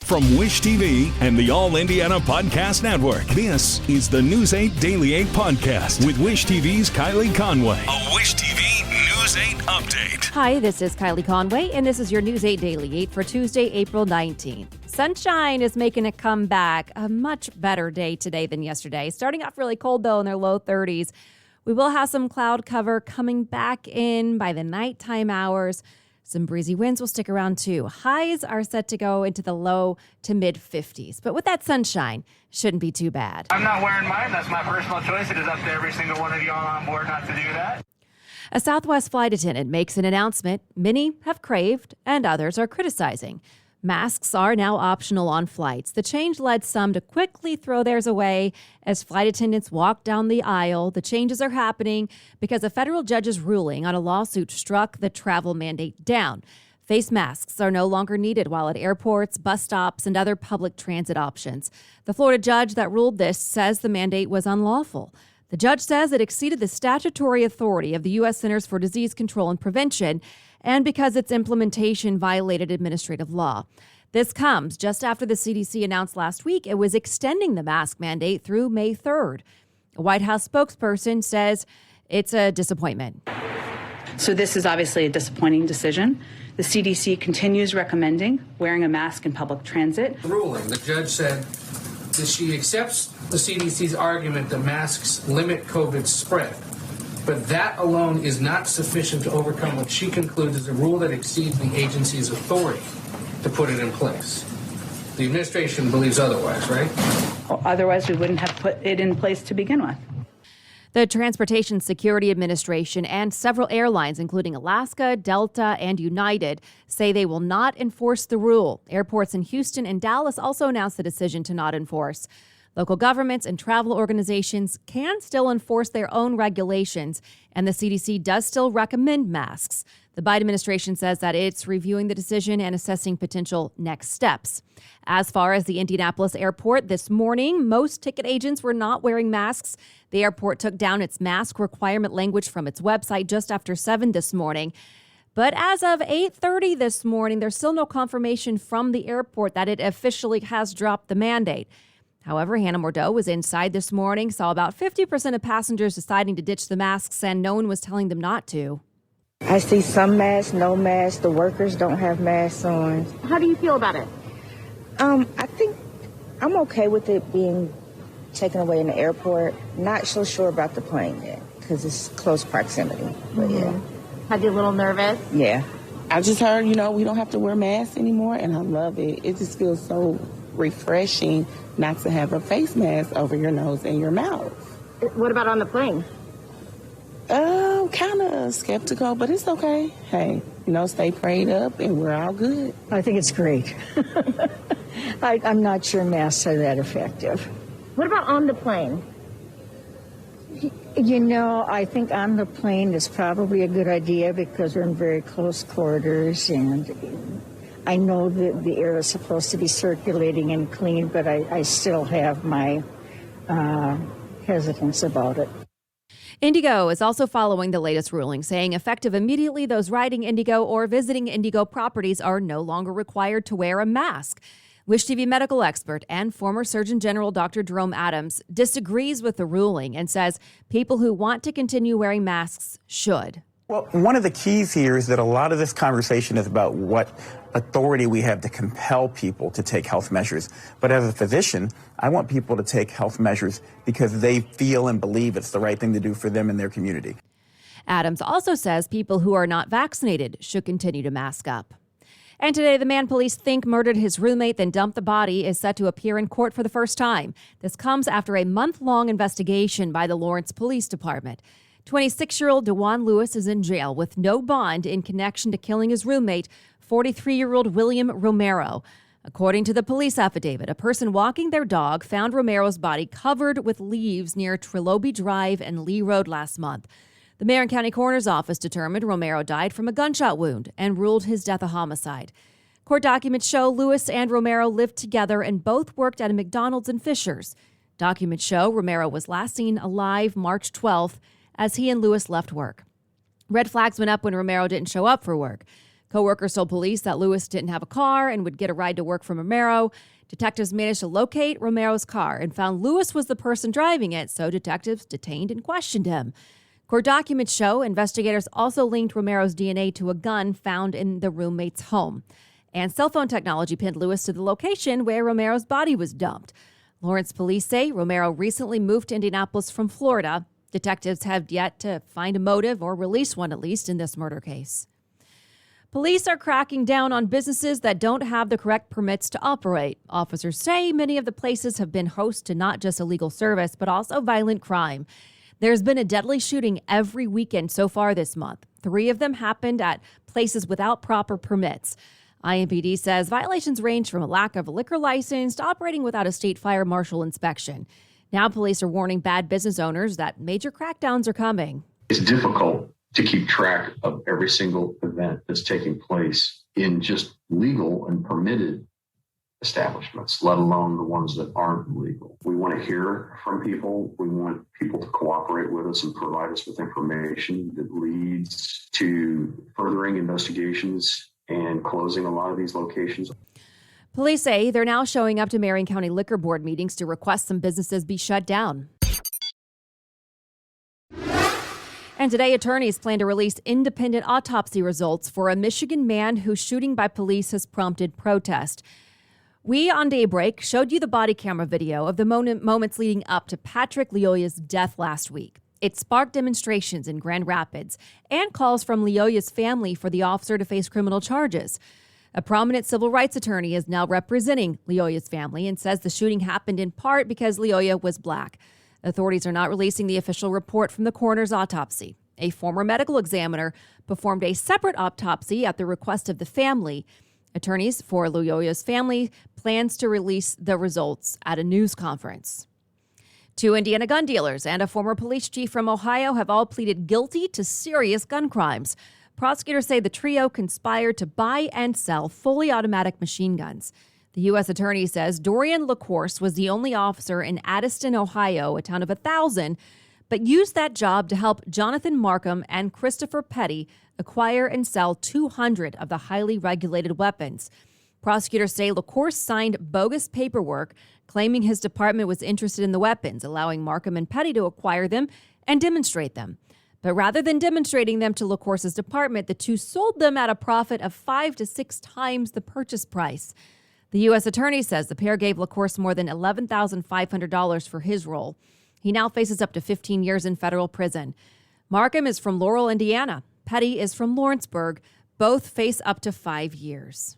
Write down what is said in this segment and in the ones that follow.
From Wish TV and the All Indiana Podcast Network, this is the News 8 Daily 8 Podcast with Wish TV's Kylie Conway. A Wish TV News 8 update. Hi, this is Kylie Conway, and this is your News 8 Daily 8 for Tuesday, April 19th. Sunshine is making a comeback. A much better day today than yesterday. Starting off really cold, though, in their low 30s. We will have some cloud cover coming back in by the nighttime hours. Some breezy winds will stick around too. Highs are set to go into the low to mid 50s. But with that sunshine, shouldn't be too bad. I'm not wearing mine. That's my personal choice. It is up to every single one of y'all on board not to do that. A Southwest flight attendant makes an announcement many have craved and others are criticizing. Masks are now optional on flights. The change led some to quickly throw theirs away as flight attendants walk down the aisle. The changes are happening because a federal judge's ruling on a lawsuit struck the travel mandate down. Face masks are no longer needed while at airports, bus stops, and other public transit options. The Florida judge that ruled this says the mandate was unlawful. The judge says it exceeded the statutory authority of the U.S. Centers for Disease Control and Prevention, and because its implementation violated administrative law. This comes just after the CDC announced last week it was extending the mask mandate through May 3rd. A White House spokesperson says it's a disappointment. So this is obviously a disappointing decision. The CDC continues recommending wearing a mask in public transit. Ruling, the judge said that she accepts the CDC's argument that masks limit COVID spread. But that alone is not sufficient to overcome what she concludes is a rule that exceeds the agency's authority to put it in place. The administration believes otherwise, right? Well, otherwise, we wouldn't have put it in place to begin with. The Transportation Security Administration and several airlines, including Alaska, Delta, and United, say they will not enforce the rule. Airports in Houston and Dallas also announced the decision to not enforce. Local governments and travel organizations can still enforce their own regulations, and the CDC does still recommend masks. The Biden administration says that it's reviewing the decision and assessing potential next steps. As far as the Indianapolis Airport, this morning, most ticket agents were not wearing masks. The airport took down its mask requirement language from its website just after 7 this morning. But as of 8:30 this morning, there's still no confirmation from the airport that it officially has dropped the mandate. However, Hannah Mordeau was inside this morning, saw about 50% of passengers deciding to ditch the masks, and no one was telling them not to. I see some masks, no masks. The workers don't have masks on. How do you feel about it? I think I'm okay with it being taken away in the airport. Not so sure about the plane yet because it's close proximity. But yeah. Had you a little nervous? Yeah. I just heard, we don't have to wear masks anymore, and I love it. It just feels so refreshing not to have a face mask over your nose and your mouth. What about on the plane? Kind of skeptical, but it's okay. Hey, stay prayed up and we're all good. I think it's great. I'm not sure masks are that effective. What about on the plane? I think on the plane is probably a good idea because we're in very close quarters, and I know that the air is supposed to be circulating and clean, but I still have my hesitance about it. Indigo is also following the latest ruling, saying effective immediately, those riding Indigo or visiting Indigo properties are no longer required to wear a mask. Wish TV medical expert and former Surgeon General Dr. Jerome Adams disagrees with the ruling and says people who want to continue wearing masks should. Well, one of the keys here is that a lot of this conversation is about what authority we have to compel people to take health measures. But as a physician, I want people to take health measures because they feel and believe it's the right thing to do for them and their community. Adams also says people who are not vaccinated should continue to mask up. And today, the man police think murdered his roommate, then dumped the body, is set to appear in court for the first time. This comes after a month-long investigation by the Lawrence Police Department. 26-year-old DeJuan Lewis is in jail with no bond in connection to killing his roommate, 43-year-old William Romero. According to the police affidavit, a person walking their dog found Romero's body covered with leaves near Trilobite Drive and Lee Road last month. The Marin County Coroner's Office determined Romero died from a gunshot wound and ruled his death a homicide. Court documents show Lewis and Romero lived together and both worked at a McDonald's in Fishers. Documents show Romero was last seen alive March 12th as he and Lewis left work. Red flags went up when Romero didn't show up for work. Coworkers told police that Lewis didn't have a car and would get a ride to work from Romero. Detectives managed to locate Romero's car and found Lewis was the person driving it, so detectives detained and questioned him. Court documents show investigators also linked Romero's DNA to a gun found in the roommate's home. And cell phone technology pinned Lewis to the location where Romero's body was dumped. Lawrence police say Romero recently moved to Indianapolis from Florida. Detectives have yet to find a motive or release one, at least, in this murder case. Police are cracking down on businesses that don't have the correct permits to operate. Officers say many of the places have been host to not just illegal service, but also violent crime. There's been a deadly shooting every weekend so far this month. 3 of them happened at places without proper permits. IMPD says violations range from a lack of a liquor license to operating without a state fire marshal inspection. Now police are warning bad business owners that major crackdowns are coming. It's difficult to keep track of every single event that's taking place in just legal and permitted establishments, let alone the ones that aren't legal. We want to hear from people. We want people to cooperate with us and provide us with information that leads to furthering investigations and closing a lot of these locations. Police say they're now showing up to Marion County Liquor Board meetings to request some businesses be shut down. And today, attorneys plan to release independent autopsy results for a Michigan man whose shooting by police has prompted protest. We on Daybreak showed you the body camera video of the moments leading up to Patrick Lyoya's death last week. It sparked demonstrations in Grand Rapids and calls from Lyoya's family for the officer to face criminal charges. A prominent civil rights attorney is now representing Lyoya's family and says the shooting happened in part because Lyoya was black. Authorities are not releasing the official report from the coroner's autopsy. A former medical examiner performed a separate autopsy at the request of the family. Attorneys for Lyoya's family plans to release the results at a news conference. 2 Indiana gun dealers and a former police chief from Ohio have all pleaded guilty to serious gun crimes. Prosecutors say the trio conspired to buy and sell fully automatic machine guns. The U.S. attorney says Dorian LaCourse was the only officer in Addiston, Ohio, a town of 1,000, but used that job to help Jonathan Markham and Christopher Petty acquire and sell 200 of the highly regulated weapons. Prosecutors say LaCourse signed bogus paperwork claiming his department was interested in the weapons, allowing Markham and Petty to acquire them and demonstrate them. But rather than demonstrating them to LaCourse's department, the two sold them at a profit of 5 to 6 times the purchase price. The U.S. attorney says the pair gave LaCourse more than $11,500 for his role. He now faces up to 15 years in federal prison. Markham is from Laurel, Indiana. Petty is from Lawrenceburg. Both face up to 5 years.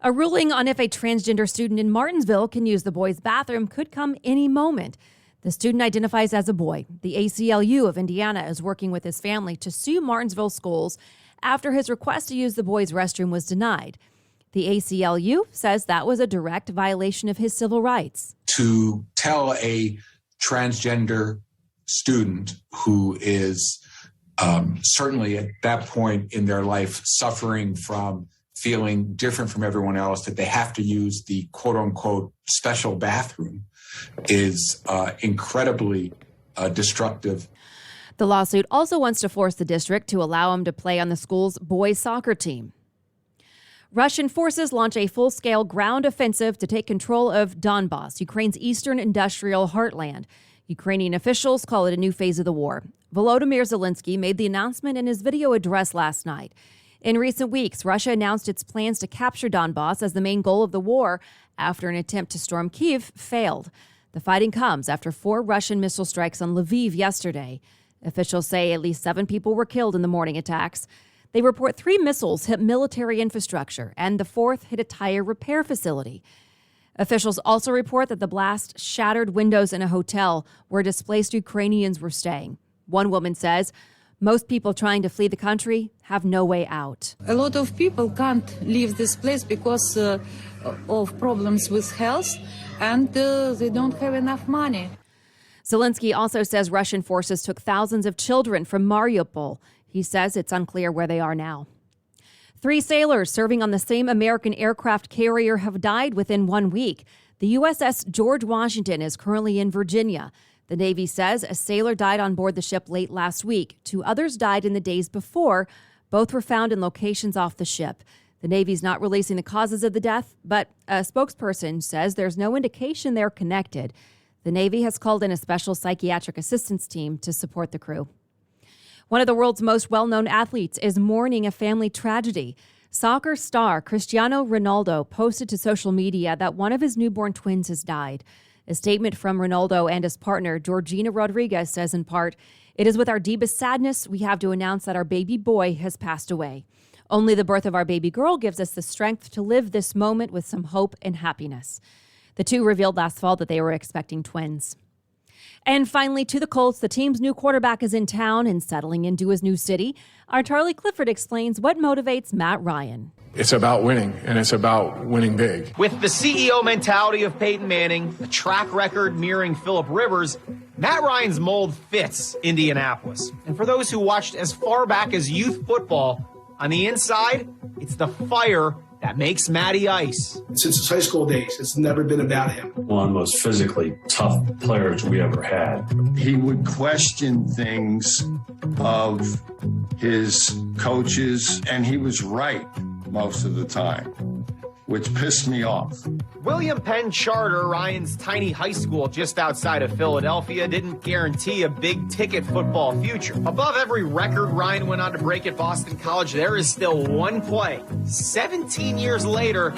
A ruling on if a transgender student in Martinsville can use the boys' bathroom could come any moment. The student identifies as a boy. The ACLU of Indiana is working with his family to sue Martinsville schools after his request to use the boys' restroom was denied. The ACLU says that was a direct violation of his civil rights. To tell a transgender student who is certainly at that point in their life suffering from feeling different from everyone else that they have to use the quote-unquote special bathroom is incredibly destructive. The lawsuit also wants to force the district to allow him to play on the school's boys' soccer team. Russian forces launch a full-scale ground offensive to take control of Donbas, Ukraine's eastern industrial heartland. Ukrainian officials call it a new phase of the war. Volodymyr Zelensky made the announcement in his video address last night. In recent weeks, Russia announced its plans to capture Donbas as the main goal of the war after an attempt to storm Kyiv failed. The fighting comes after 4 Russian missile strikes on Lviv yesterday. Officials say at least 7 people were killed in the morning attacks. They report 3 missiles hit military infrastructure, and the 4th hit a tire repair facility. Officials also report that the blast shattered windows in a hotel where displaced Ukrainians were staying. One woman says most people trying to flee the country have no way out. A lot of people can't leave this place because of problems with health, and they don't have enough money. Zelensky also says Russian forces took thousands of children from Mariupol. He says it's unclear where they are now. 3 sailors serving on the same American aircraft carrier have died within 1 week. The USS George Washington is currently in Virginia. The Navy says a sailor died on board the ship late last week. 2 others died in the days before. Both were found in locations off the ship. The Navy's not releasing the causes of the death, but a spokesperson says there's no indication they're connected. The Navy has called in a special psychiatric assistance team to support the crew. One of the world's most well-known athletes is mourning a family tragedy. Soccer star Christiano Ronaldo posted to social media that one of his newborn twins has died. A statement from Ronaldo and his partner, Georgina Rodriguez, says in part, "It is with our deepest sadness we have to announce that our baby boy has passed away. Only the birth of our baby girl gives us the strength to live this moment with some hope and happiness." The two revealed last fall that they were expecting twins. And finally, to the Colts, the team's new quarterback is in town and settling into his new city. Our Charlie Clifford explains what motivates Matt Ryan. It's about winning, and it's about winning big. With the CEO mentality of Peyton Manning, a track record mirroring Phillip Rivers, Matt Ryan's mold fits Indianapolis. And for those who watched as far back as youth football, on the inside, it's the fire that makes Matty Ice. Since his high school days, it's never been about him. One of the most physically tough players we ever had. He would question things of his coaches, and he was right most of the time, which pissed me off. William Penn Charter, Ryan's tiny high school just outside of Philadelphia, didn't guarantee a big-ticket football future. Above every record Ryan went on to break at Boston College, there is still one play, 17 years later,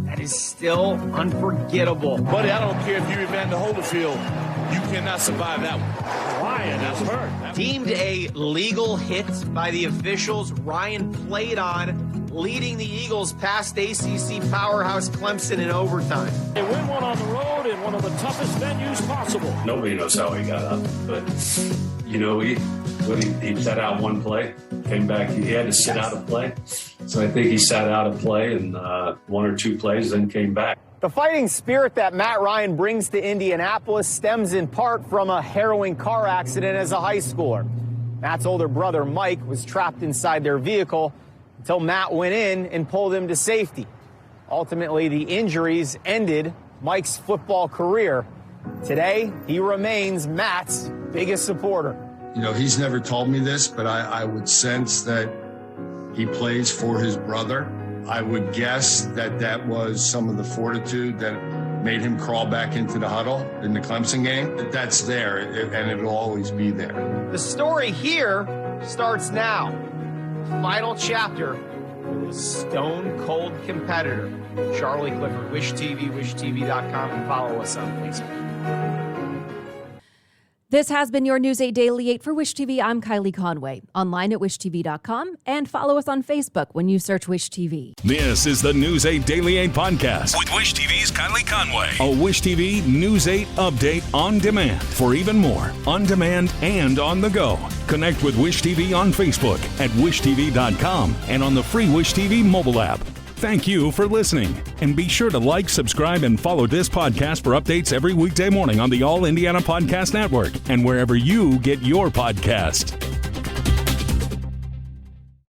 that is still unforgettable. Buddy, I don't care if you're Evander Holyfield, you cannot survive that one. Ryan, that's hurt. Deemed a legal hit by the officials, Ryan played on, leading the Eagles past ACC powerhouse Clemson in overtime. They win one on the road in one of the toughest venues possible. Nobody knows how he got up, but, you know, he sat out one play, came back. He had to sit out a play. So I think he sat out a play and one or two plays, then came back. The fighting spirit that Matt Ryan brings to Indianapolis stems in part from a harrowing car accident as a high schooler. Matt's older brother, Mike, was trapped inside their vehicle until Matt went in and pulled him to safety. Ultimately, the injuries ended Mike's football career. Today, he remains Matt's biggest supporter. You know, he's never told me this, but I would sense that he plays for his brother. I would guess that that was some of the fortitude that made him crawl back into the huddle in the Clemson game. That's there, and it'll always be there. The story here starts now. Final chapter for this stone-cold competitor. Charlie Clifford, Wish TV, wishtv.com, and follow us on Facebook. This has been your News 8 Daily 8 for Wish TV. I'm Kylie Conway. Online at wishtv.com and follow us on Facebook when you search Wish TV. This is the News 8 Daily 8 podcast with Wish TV's Kylie Conway. A Wish TV News 8 update on demand. For even more, on demand and on the go. Connect with Wish TV on Facebook at wishtv.com and on the free Wish TV mobile app. Thank you for listening. And be sure to like, subscribe, and follow this podcast for updates every weekday morning on the All Indiana Podcast Network and wherever you get your podcast.